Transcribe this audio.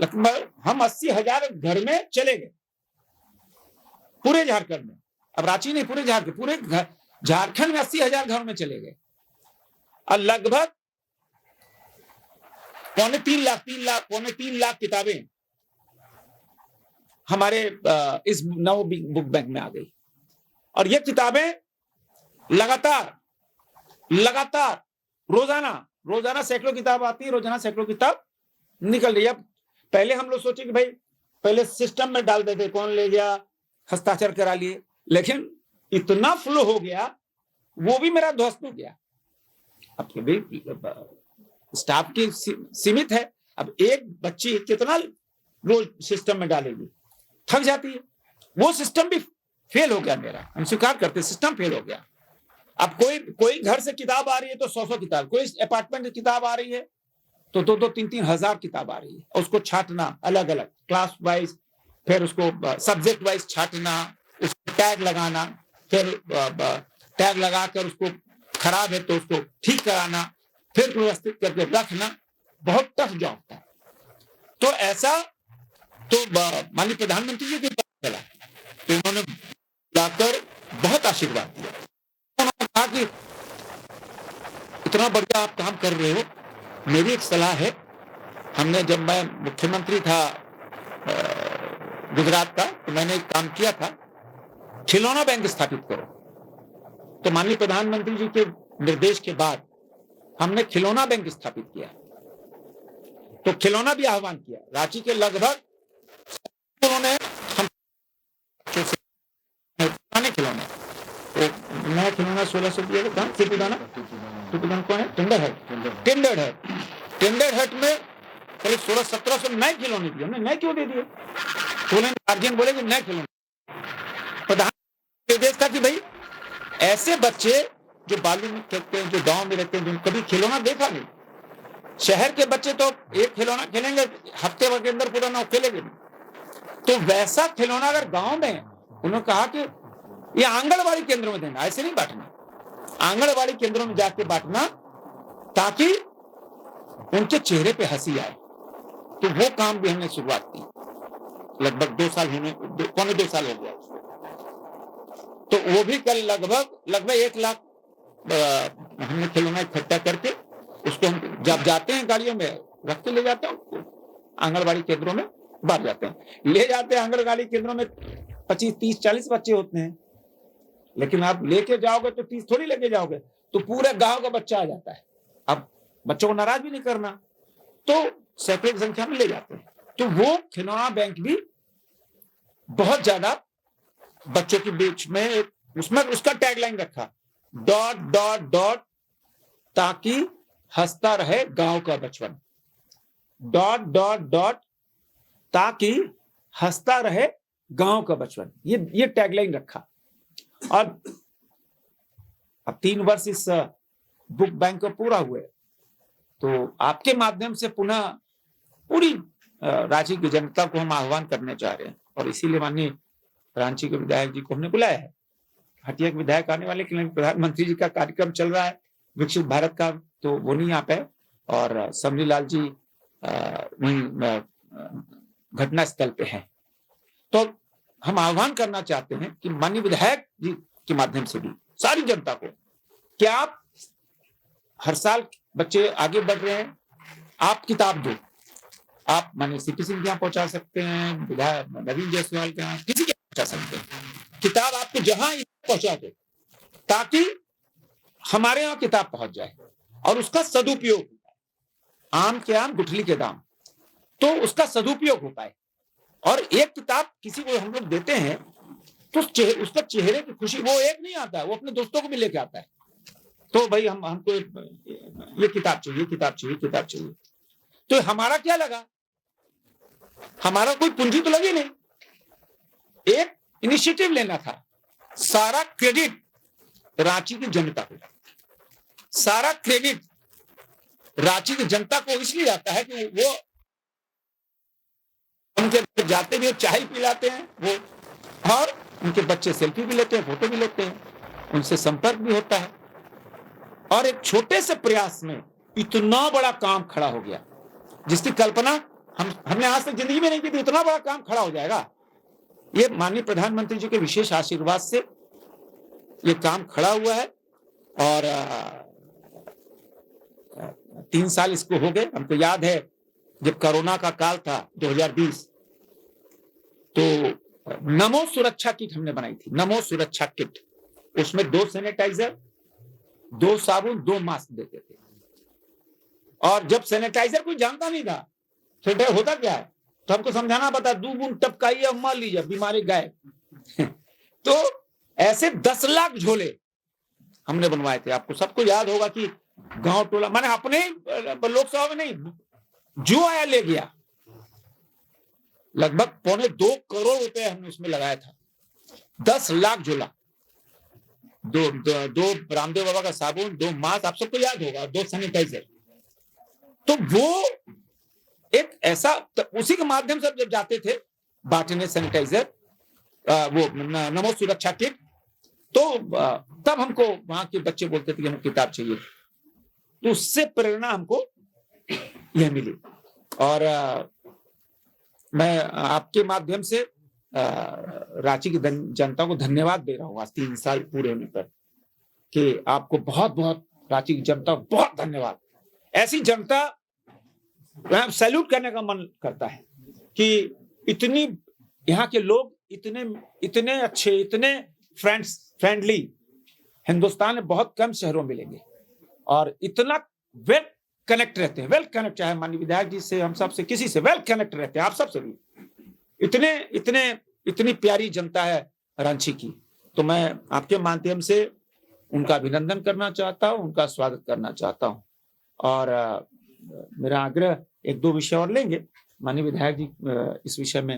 लगभग हम 80,000 घर में चले गए पूरे झारखंड में। अब रांची नहीं, पूरे झारखंड, पूरे झारखंड में 80,000 घरों में चले गए और लगभग पौने 3 लाख किताबें हमारे इस नव बुक बैंक में आ गई। और ये किताबें लगातार रोजाना सैकड़ों किताब आती है, रोजाना सैकड़ों किताब निकल रही है। अब पहले हम लोग सोचे कि भाई पहले सिस्टम में डाल देते, कौन ले गया, हस्ताक्षर करा लिए, लेकिन इतना फ्लो हो गया, वो भी मेरा ध्वस्त हो गया। अब भी स्टाफ की सीमित है, अब एक बच्ची कितना रोज सिस्टम में डालेगी, थक जाती है। वो सिस्टम भी फेल हो गया मेरा, हम स्वीकार करते, सिस्टम फेल हो गया। अब कोई घर से किताब आ रही है तो 100 किताब, कोई अपार्टमेंट की किताब आ रही है तो 2-3 हजार किताब आ रही है। उसको छांटना अलग अलग क्लास वाइज, फिर उसको सब्जेक्ट वाइज छांटना, उसको टैग लगाना, फिर टैग लगाकर उसको खराब है तो उसको ठीक कराना, फिर व्यवस्थित करके रखना, बहुत टफ जॉब था। तो ऐसा तो माननीय प्रधानमंत्री जी के पास चला तो उन्होंने लाकर बहुत आशीर्वाद दिया। उन्होंने कहा कि इतना बढ़िया आप काम कर रहे हो, मेरी एक सलाह है, हमने जब मैं मुख्यमंत्री था गुजरात का, तो मैंने एक काम किया था, खिलौना बैंक स्थापित करो। तो माननीय प्रधानमंत्री जी के निर्देश के बाद हमने खिलौना बैंक स्थापित किया। तो खिलौना भी आह्वान किया, रांची के लगभग उन्होंने हम खिलौने, नया खिलौना 1600 रुपये का दाम, टिपुदाना कौन है, टेंडर हट में करीब 1600-1700 नए खिलौने दिए, हमने नए क्यों दे दिए, तो गार्जियन बोले कि नए खिलौने। प्रधानमंत्री निर्देश था कि भाई ऐसे बच्चे जो बालू में खेलते हैं, जो गांव में रहते हैं, जो कभी खिलौना देखा नहीं, शहर के बच्चे तो एक खिलौना खेलेंगे, हफ्ते भर के अंदर पूरा ना खेलेंगे, तो वैसा खिलौना अगर गांव में, उन्होंने कहा कि ये आंगनबाड़ी केंद्रों में देना, ऐसे नहीं बांटना, आंगनबाड़ी केंद्रों में जाके बांटना ताकि उनके चेहरे पे हंसी आए। तो वो काम भी हमने शुरुआत की, लगभग 2 साल होने, पौने 2 साल हो गया उसको। तो वो भी कल लगभग 1 लाख हमने खिलौना इकट्ठा करके उसको हम जब जाते हैं गाड़ियों में रख के ले जाते हैं, आंगनबाड़ी केंद्रों में बांट जाते हैं, ले जाते हैं। आंगनबाड़ी केंद्रों में 25, 30, 40 बच्चे होते हैं, लेकिन आप लेके जाओगे तो 30 थोड़ी लेके जाओगे, तो पूरे गांव का बच्चा आ जाता है। अब बच्चों को नाराज भी नहीं करना, तो सैकड़ों की संख्या में ले जाते हैं। तो वो खिलौना बैंक भी बहुत ज्यादा बच्चों के बीच में, उसमें उसका टैगलाइन रखा, ... ताकि हंसता रहे गांव का बचपन, ... ताकि हंसता रहे गांव का बचपन, ये टैगलाइन रखा। और अब 3 वर्ष इस बुक बैंक को पूरा हुए, तो आपके माध्यम से पुनः पूरी रांची की जनता को हम आह्वान करने जा रहे हैं, और इसीलिए माननीय रांची के विधायक जी को हमने बुलाया है। हटिया के विधायक आने वाले, प्रधानमंत्री जी का कार्यक्रम चल रहा है विकसित भारत का, तो वो नहीं आ पाए, और समरी लाल जी घटना स्थल पे हैं। तो हम आह्वान करना चाहते हैं कि माननीय विधायक जी के माध्यम से भी सारी जनता को, क्या आप हर साल बच्चे आगे बढ़ रहे हैं, आप किताब दो, आप माननीय सीपी सिंह के यहाँ पहुंचा सकते हैं, विधायक नवीन जायसवाल के यहाँ, किसी के पहुंचा सकते हैं, किताब आपको जहां पहुंचा दो, ताकि हमारे यहाँ किताब पहुंच जाए और उसका सदुपयोग हो पाए। आम के आम गुठली के दाम, तो उसका सदुपयोग हो पाए। और एक किताब किसी को हम लोग देते हैं तो उसका चेहरे की खुशी, वो एक नहीं आता है, वो अपने दोस्तों को भी लेके आता है। तो भाई हमको ये किताब चाहिए। तो हमारा क्या लगा, हमारा कोई पूंजी तो लगी नहीं, एक इनिशिएटिव लेना था। सारा क्रेडिट रांची की जनता को, सारा क्रेडिट रांची की जनता को इसलिए आता है कि वो उनके जाते भी चाय पिलाते हैं वो, और उनके बच्चे सेल्फी भी लेते हैं, फोटो भी लेते हैं, उनसे संपर्क भी होता है। और एक छोटे से प्रयास में इतना बड़ा काम खड़ा हो गया, जिसकी कल्पना हमने आज तक जिंदगी में नहीं की थी, इतना बड़ा काम खड़ा हो जाएगा। ये माननीय प्रधानमंत्री जी के विशेष आशीर्वाद से ये काम खड़ा हुआ है और 3 साल इसको हो गए। हमको याद है जब कोरोना का काल था 2020, तो नमो सुरक्षा किट हमने बनाई थी, नमो सुरक्षा किट। उसमें 2 सैनिटाइजर, 2 साबुन, 2 मास्क देते थे। और जब सैनिटाइजर कोई जानता नहीं था, सैनिटाइजर होता क्या है, तो हमको समझाना पता, 2 बूंद टपकाइए, मान लीजिए बीमारी गायब। तो ऐसे 10 लाख झोले हमने बनवाए थे। आपको सबको याद होगा कि गांव टोला, मैंने अपने लोकसभा में नहीं, जो आया ले गया। लगभग 2.25 करोड़ रुपए हमने उसमें लगाया था। 10 लाख झोला, दो रामदेव बाबा का साबुन, 2 मास्क, आप सबको याद होगा, 2 सैनिटाइजर। तो वो एक ऐसा, उसी के माध्यम से जब जाते थे बांटने सैनिटाइजर, वो नमो सुरक्षा किट, तो तब हमको वहां के बच्चे बोलते थे कि हमें किताब चाहिए। तो उससे प्रेरणा हमको यह मिली। और मैं आपके माध्यम से रांची की जनता को धन्यवाद दे रहा हूँ आज 3 साल पूरे होने पर, कि आपको बहुत बहुत, रांची की जनता बहुत धन्यवाद। ऐसी जनता सैल्यूट करने का मन करता है कि इतनी, यहाँ के लोग इतने अच्छे, इतने फ्रेंडली हिंदुस्तान में बहुत कम शहरों में मिलेंगे, और इतना वेल कनेक्ट रहते हैं, वेल कनेक्ट, चाहे माननीय विधायक जी से, हम सब से, किसी से वेल कनेक्ट रहते हैं, आप सबसे भी। इतनी प्यारी जनता है रांची की। तो मैं आपके माध्यम से उनका अभिनंदन करना चाहता हूं, उनका स्वागत करना चाहता हूं। और मेरा आग्रह, 1-2 विषय और लेंगे, माननीय विधायक जी इस विषय में